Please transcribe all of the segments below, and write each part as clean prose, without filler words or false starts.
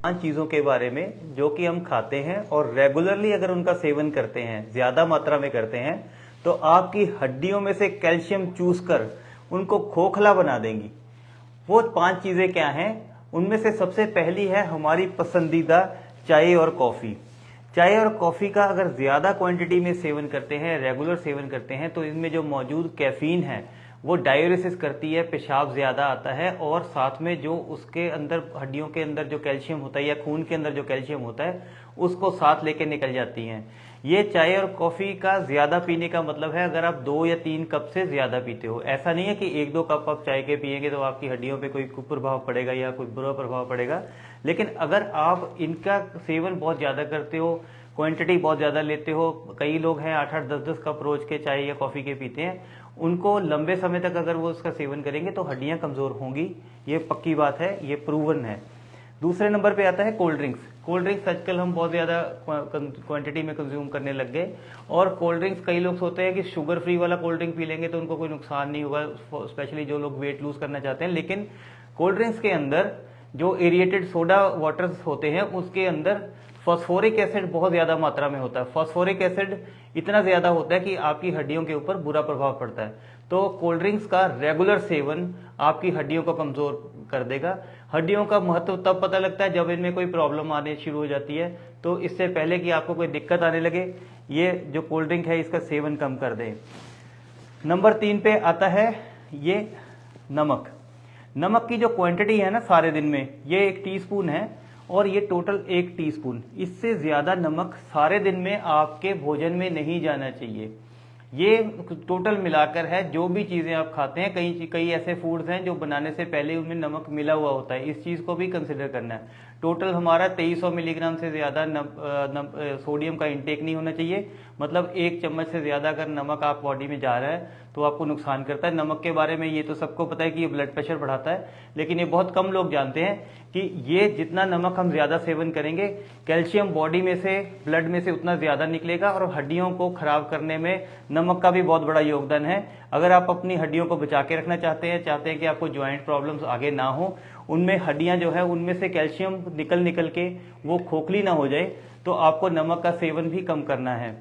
5 चीजों के बारे में जो कि हम खाते हैं और रेगुलरली अगर उनका सेवन करते हैं, ज्यादा मात्रा में करते हैं, तो आपकी हड्डियों में से कैल्शियम चूस कर उनको खोखला बना देंगी। वो 5 चीजें क्या हैं? उनमें से सबसे पहली है हमारी पसंदीदा चाय और कॉफी। चाय और कॉफी का अगर ज्यादा क्वांटिटी में सेवन करते हैं, रेगुलर सेवन करते हैं, तो इनमें जो मौजूद कैफीन है वो डायूरेसिस करती है, पेशाब ज्यादा आता है, और साथ में जो उसके अंदर हड्डियों के अंदर जो कैल्शियम होता है या खून के अंदर जो कैल्शियम होता है उसको साथ लेके निकल जाती हैं। ये चाय और कॉफी का ज्यादा पीने का मतलब है अगर आप 2 या 3 कप से ज्यादा पीते हो। ऐसा नहीं है कि 1-2 कप आप चाय के पिएंगे तो आपकी हड्डियों पे कोई कुप्रभाव पड़ेगा या कोई बुरा प्रभाव पड़ेगा। लेकिन अगर आप इनका सेवन बहुत ज्यादा करते हो, क्वांटिटी बहुत ज्यादा लेते हो, कई लोग हैं 8-8, 10-10 कप रोज के चाय या कॉफी के पीते हैं, उनको लंबे समय तक अगर वो उसका सेवन करेंगे तो हड्डियां कमजोर होंगी। ये पक्की बात है, ये प्रूवन है। दूसरे नंबर पे आता है कोल्ड ड्रिंक्स। कोल्ड ड्रिंक्स आजकल हम बहुत ज्यादा क्वांटिटी में कंज्यूम करने लग गए, और कोल्ड ड्रिंक्स कई लोग सोचते हैं कि शुगर फ्री वाला कोल्ड ड्रिंक पी लेंगे तो उनको कोई नुकसान नहीं होगा, स्पेशली जो लोग वेट लूज करना चाहते हैं। लेकिन कोल्ड ड्रिंक्स के अंदर जो एरिएटेड सोडा वाटर्स होते हैं उसके अंदर फॉस्फोरिक एसिड बहुत ज्यादा मात्रा में होता है। फॉस्फोरिक एसिड इतना ज्यादा होता है कि आपकी हड्डियों के ऊपर बुरा प्रभाव पड़ता है। तो कोल्ड ड्रिंक्स का रेगुलर सेवन आपकी हड्डियों को कमजोर कर देगा। हड्डियों का महत्व तब पता लगता है जब इनमें कोई प्रॉब्लम आने शुरू हो जाती है। तो इससे पहले कि आपको कोई दिक्कत आने लगे, ये जो कोल्ड ड्रिंक है इसका सेवन कम कर दें। नंबर 3 पे आता है ये नमक। नमक की जो क्वांटिटी है ना सारे दिन में, ये 1 टीस्पून है, और ये टोटल 1 टीस्पून। इससे ज्यादा नमक सारे दिन में आपके भोजन में नहीं जाना चाहिए। ये टोटल मिलाकर है, जो भी चीजें आप खाते हैं, कई ऐसे फूड्स हैं जो बनाने से पहले उनमें नमक मिला हुआ होता है, इस चीज को भी कंसिडर करना है। टोटल हमारा 2300 मिलीग्राम से ज्यादा सोडियम का इंटेक नहीं होना चाहिए। मतलब 1 चम्मच से ज्यादा अगर नमक आप बॉडी में जा रहा है तो आपको नुकसान करता है। नमक के बारे में ये तो सबको पता है कि ये ब्लड प्रेशर बढ़ाता है, लेकिन ये बहुत कम लोग जानते हैं कि ये जितना नमक हम ज्यादा सेवन करेंगे, कैल्शियम बॉडी में से, ब्लड में से उतना ज्यादा निकलेगा, और हड्डियों को खराब करने में नमक का भी बहुत बड़ा योगदान है। अगर आप अपनी हड्डियों को बचा के रखना चाहते हैं कि आपको ज्वाइंट प्रॉब्लम्स आगे ना हो, उनमें हड्डियां जो है उनमें से कैल्शियम निकल के वो खोखली ना हो जाए, तो आपको नमक का सेवन भी कम करना है।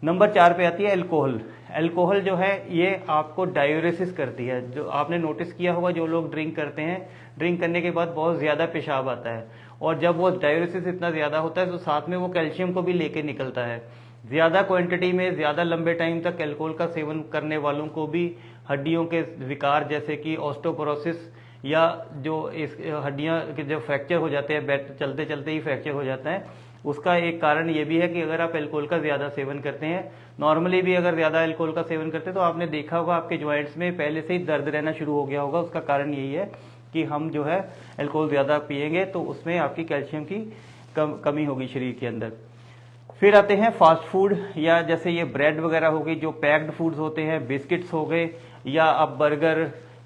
नंबर 4 पे आती है अल्कोहल। अल्कोहल जो है ये आपको डायूरेसिस करती है। जो आपने नोटिस किया होगा, जो लोग ड्रिंक करते हैं, ड्रिंक करने के बाद बहुत ज्यादा पेशाब आता है, और जब वो डायूरेसिस इतना ज्यादा होता है तो साथ में वो कैल्शियम को भी लेके निकलता है। ज्यादा क्वांटिटी में ज्यादा लंबे टाइम तक अल्कोहल का सेवन करने वालों को भी हड्डियों के विकार जैसे कि ऑस्टोपोरोसिस, या जो इस हड्डियां के जो फ्रैक्चर हो जाते हैं, चलते चलते ही फ्रैक्चर हो जाता है, उसका एक कारण ये भी है कि अगर आप अल्कोहल का ज्यादा सेवन करते हैं, नॉर्मली भी अगर ज्यादा अल्कोहल का सेवन करते हैं तो आपने देखा होगा आपके ज्वाइंट्स में पहले से ही दर्द रहना शुरू हो गया होगा। उसका कारण यही है कि हम जो है अल्कोहल ज्यादा पिएंगे तो उसमें आपकी कैल्शियम की कमी होगी शरीर के अंदर। फिर आते हैं फास्ट फूड, या जैसे ये ब्रेड वगैरह हो गई, जो पैक्ड फूड्स होते हैं, बिस्किट्स हो गए, या आप बर्गर,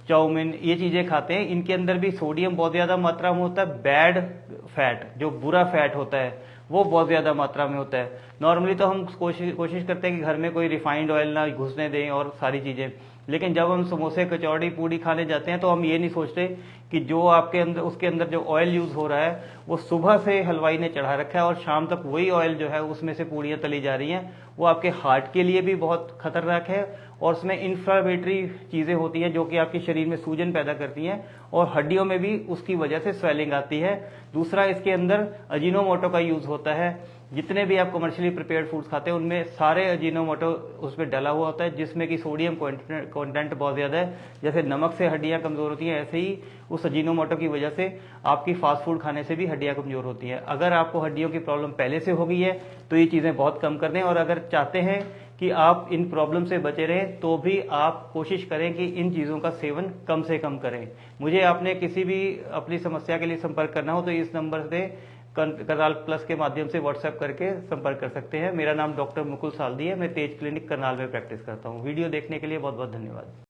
चाउमीन, ये चीजें खाते हैं, इनके अंदर भी सोडियम बहुत ज्यादा मात्रा में होता है। बैड फैट, जो बुरा फैट होता है, वो बहुत ज्यादा मात्रा में होता है। नॉर्मली तो हम कोशिश करते हैं कि घर में कोई रिफाइंड ऑयल ना घुसने दें और सारी चीजें, लेकिन जब हम समोसे, कचौड़ी, पूड़ी खाने जाते हैं तो हम ये नहीं सोचते कि जो आपके अंदर, उसके अंदर जो ऑयल यूज हो रहा है वो सुबह से हलवाई ने चढ़ा रखा है और शाम तक वही ऑयल जो है उसमें से पूड़ियां तली जा रही हैं। वो आपके हार्ट के लिए भी बहुत खतरनाक है, और उसमें इंफ्लामेटरी चीजें होती हैं जो कि आपके शरीर में सूजन पैदा करती हैं, और हड्डियों में भी उसकी वजह से स्वेलिंग आती है। दूसरा, इसके अंदर अजीनोमोटो का यूज होता है। जितने भी आप कमर्शियली प्रिपेयर्ड फूड्स खाते हैं उनमें सारे अजीनोमोटो उसमें डला हुआ होता है, जिसमें कि सोडियम कंटेंट बहुत ज्यादा है। जैसे नमक से हड्डियां कमजोर होती हैं, ऐसे ही उस अजीनोमोटो की वजह से आपकी फास्ट फूड खाने से भी हड्डियां कमजोर होती हैं। अगर आपको हड्डियों की प्रॉब्लम पहले से हो गई है तो ये चीजें बहुत कम कर दें, और अगर चाहते हैं कि आप इन प्रॉब्लम से बचे रहें तो भी आप कोशिश करें कि इन चीजों का सेवन कम से कम करें। मुझे आपने किसी भी अपनी समस्या के लिए संपर्क करना हो तो इस नंबर से करनाल प्लस के माध्यम से व्हाट्सएप करके संपर्क कर सकते हैं। मेरा नाम डॉक्टर मुकुल सालदी है, मैं तेज क्लिनिक करनाल में प्रैक्टिस करता हूँ। वीडियो देखने के लिए बहुत बहुत धन्यवाद।